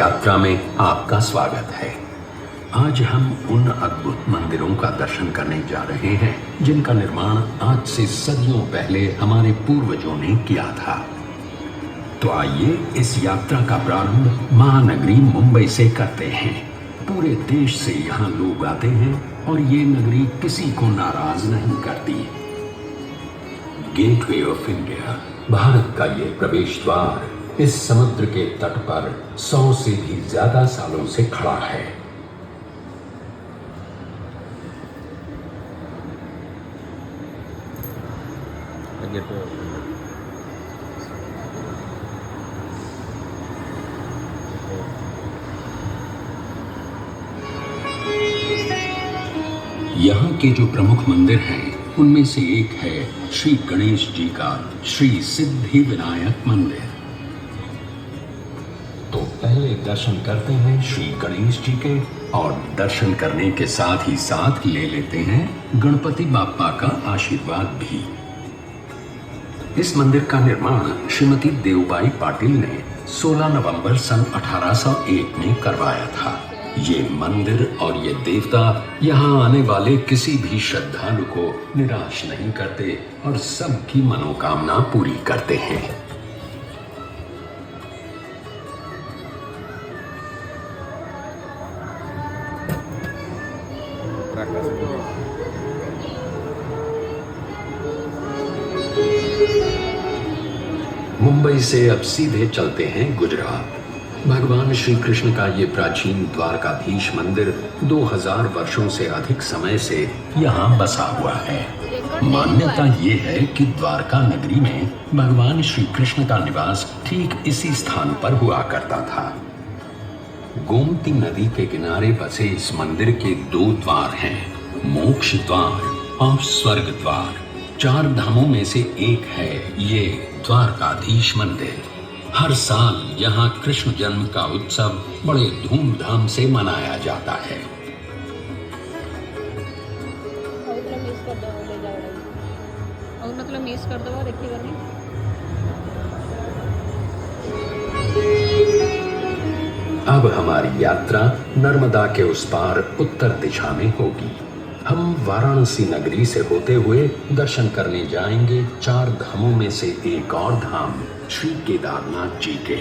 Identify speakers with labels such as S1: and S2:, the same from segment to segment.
S1: यात्रा में आपका स्वागत है। आज हम उन अद्भुत मंदिरों का दर्शन करने जा रहे हैं जिनका निर्माण आज से सदियों पहले हमारे पूर्वजों ने किया था। तो आइए इस यात्रा का प्रारंभ महानगरी मुंबई से करते हैं। पूरे देश से यहाँ लोग आते हैं और ये नगरी किसी को नाराज नहीं करती। गेटवे ऑफ इंडिया, भारत का ये प्रवेश द्वार इस समुद्र के तट पर 100 से भी ज्यादा सालों से खड़ा है। यहाँ के जो प्रमुख मंदिर हैं उनमें से एक है श्री गणेश जी का श्री सिद्धि विनायक मंदिर। तो पहले दर्शन करते हैं श्री गणेश जी के और दर्शन करने के साथ ही साथ ले लेते हैं गणपति बाप्पा का आशीर्वाद भी। इस मंदिर का निर्माण श्रीमती देवबाई पाटिल ने 16 नवंबर सन 1801 में करवाया था। ये मंदिर और ये देवता यहाँ आने वाले किसी भी श्रद्धालु को निराश नहीं करते और सबकी मनोकामना पूरी करते हैं। मुंबई से अब सीधे चलते हैं गुजरात। भगवान श्री कृष्ण का ये प्राचीन द्वारकाधीश मंदिर 2000 वर्षों से अधिक समय से यहाँ बसा हुआ है। मान्यता ये है कि द्वारका नगरी में भगवान श्री कृष्ण का निवास ठीक इसी स्थान पर हुआ करता था। गोमती नदी के किनारे बसे इस मंदिर के 2 द्वार हैं, मोक्ष द्वार और स्वर्ग द्वार। 4 धामों में से एक है ये द्वारकाधीश मंदिर। हर साल यहाँ कृष्ण जन्म का उत्सव बड़े धूमधाम से मनाया जाता है। अब हमारी यात्रा नर्मदा के उस पार उत्तर दिशा में होगी। हम वाराणसी नगरी से होते हुए दर्शन करने जाएंगे 4 धामों में से एक और धाम श्री केदारनाथ जी के।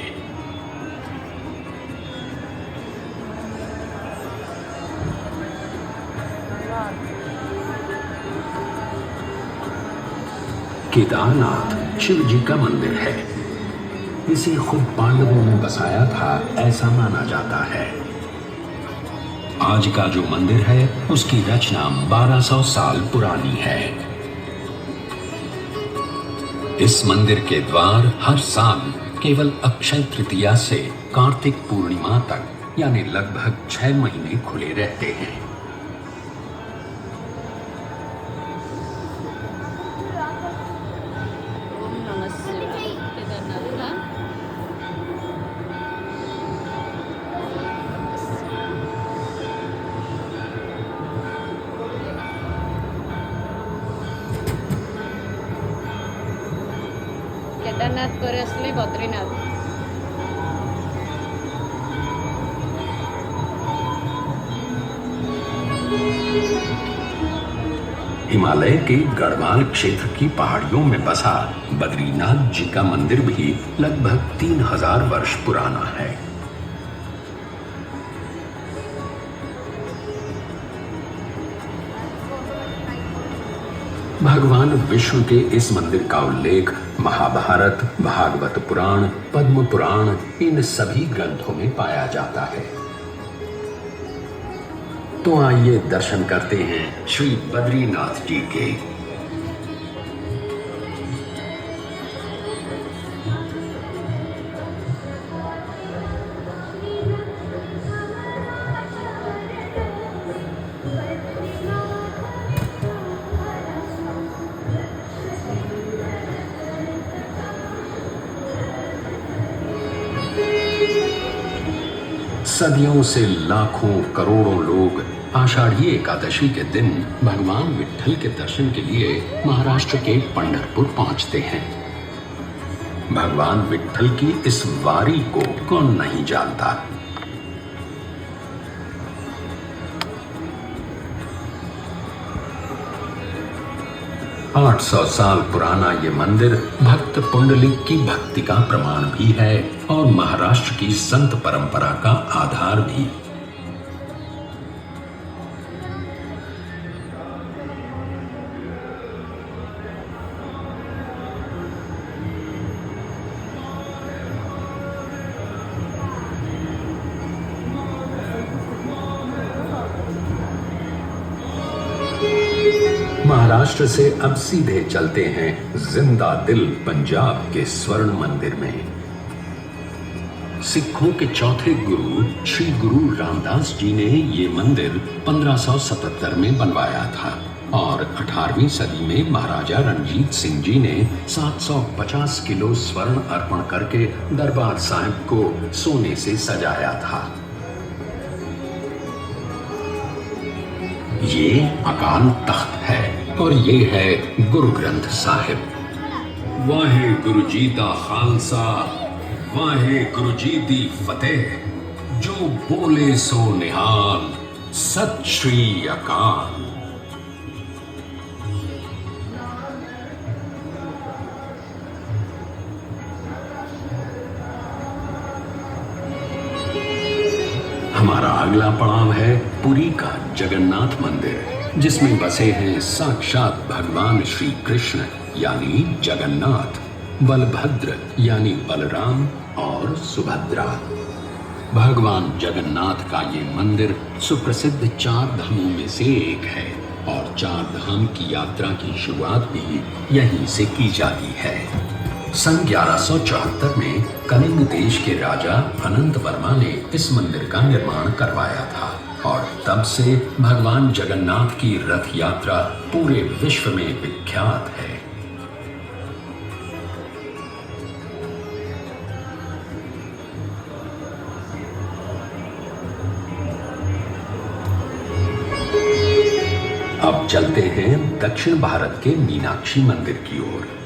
S1: केदारनाथ शिव जी का मंदिर है। इसे खुद पांडवों ने बसाया था ऐसा माना जाता है। आज का जो मंदिर है उसकी रचना 1200 साल पुरानी है। इस मंदिर के द्वार हर साल केवल अक्षय तृतीया से कार्तिक पूर्णिमा तक यानी लगभग 6 महीने खुले रहते हैं।
S2: केदारनाथ करे असली बद्रीनाथ।
S1: हिमालय के गढ़वाल क्षेत्र की पहाड़ियों में बसा बद्रीनाथ जी का मंदिर भी लगभग 3000 वर्ष पुराना है। भगवान विष्णु के इस मंदिर का उल्लेख महाभारत, भागवत पुराण, पद्म पुराण इन सभी ग्रंथों में पाया जाता है। तो आइए दर्शन करते हैं श्री बद्रीनाथ जी के। सदियों से लाखों करोड़ों लोग आषाढ़ी एकादशी के दिन भगवान विट्ठल के दर्शन के लिए महाराष्ट्र के पंढरपुर पहुंचते हैं। भगवान विट्ठल की इस वारी को कौन नहीं जानता। 800 साल पुराना ये मंदिर भक्त पुंडलिक की भक्ति का प्रमाण भी है और महाराष्ट्र की संत परंपरा का आधार भी। महाराष्ट्र से अब सीधे चलते हैं जिंदा दिल पंजाब के स्वर्ण मंदिर में। सिखों के चौथे गुरु श्री गुरु रामदास जी ने ये मंदिर 1577 में बनवाया था और 18वीं सदी में महाराजा रणजीत सिंह जी ने 750 किलो स्वर्ण अर्पण करके दरबार साहिब को सोने से सजाया था। ये अकाल तख्त है और ये है गुरु ग्रंथ साहिब। वाहे गुरु जी दा खालसा, वाहे गुरु जी दी फतेह, जो बोले सो निहाल, सत श्री अकाल। हमारा अगला पड़ाव है पुरी का जगन्नाथ मंदिर, जिसमें बसे हैं साक्षात भगवान श्री कृष्ण यानी जगन्नाथ, बलभद्र यानी बलराम और सुभद्रा। भगवान जगन्नाथ का ये मंदिर सुप्रसिद्ध 4 धामों में से एक है और 4 धाम की यात्रा की शुरुआत भी यहीं से की जाती है। सन 1174 में कलिंग देश के राजा अनंत वर्मा ने इस मंदिर का निर्माण करवाया था और तब से भगवान जगन्नाथ की रथ यात्रा पूरे विश्व में विख्यात है। अब चलते हैं दक्षिण भारत के मीनाक्षी मंदिर की ओर।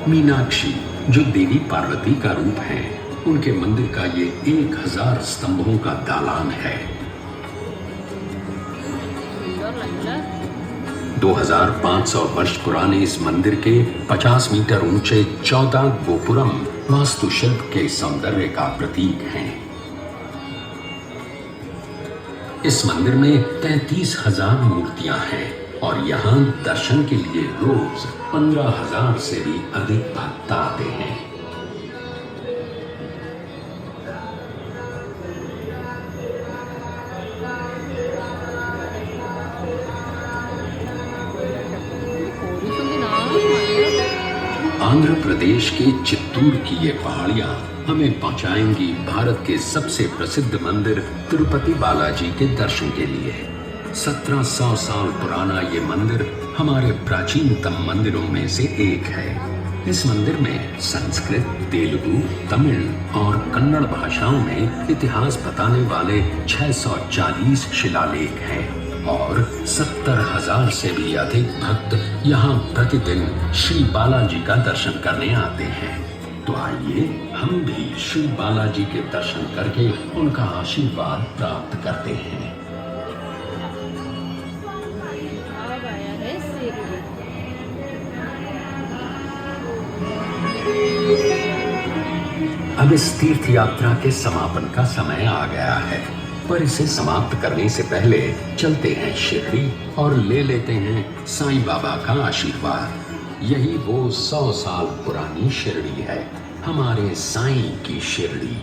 S1: मीनाक्षी जो देवी पार्वती का रूप है, उनके मंदिर का ये 1000 स्तंभों का दालान है। 2500 वर्ष पुराने इस मंदिर के 50 मीटर ऊंचे 14 गोपुरम वास्तुशिल्प के सौंदर्य का प्रतीक हैं। इस मंदिर में 33,000 मूर्तियां हैं और यहाँ दर्शन के लिए रोज 15,000 से भी अधिक भक्त आते हैं। आंध्र प्रदेश के चित्तूर की ये पहाड़ियां हमें पहुंचाएंगी भारत के सबसे प्रसिद्ध मंदिर तिरुपति बालाजी के दर्शन के लिए। 1700 साल पुराना ये मंदिर हमारे प्राचीनतम मंदिरों में से एक है। इस मंदिर में संस्कृत, तेलुगु, तमिल और कन्नड़ भाषाओं में इतिहास बताने वाले 640 शिलालेख हैं और 70,000 से भी अधिक भक्त यहाँ प्रतिदिन श्री बालाजी का दर्शन करने आते हैं। तो आइए हम भी श्री बालाजी के दर्शन करके उनका आशीर्वाद प्राप्त करते हैं। अब इस तीर्थ यात्रा के समापन का समय आ गया है, पर इसे समाप्त करने से पहले चलते हैं शिरडी और ले लेते हैं साईं बाबा का आशीर्वाद। यही वो 100 साल पुरानी शिरडी है, हमारे साईं की शिरडी।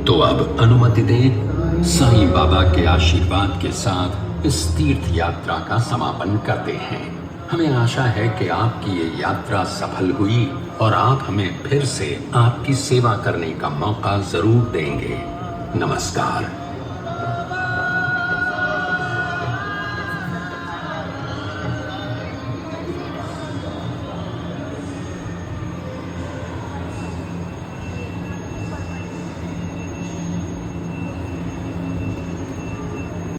S1: तो अब अनुमति दें, साईं बाबा के आशीर्वाद के साथ इस तीर्थ यात्रा का समापन करते हैं। हमें आशा है कि आपकी ये यात्रा सफल हुई और आप हमें फिर से आपकी सेवा करने का मौका जरूर देंगे। नमस्कार।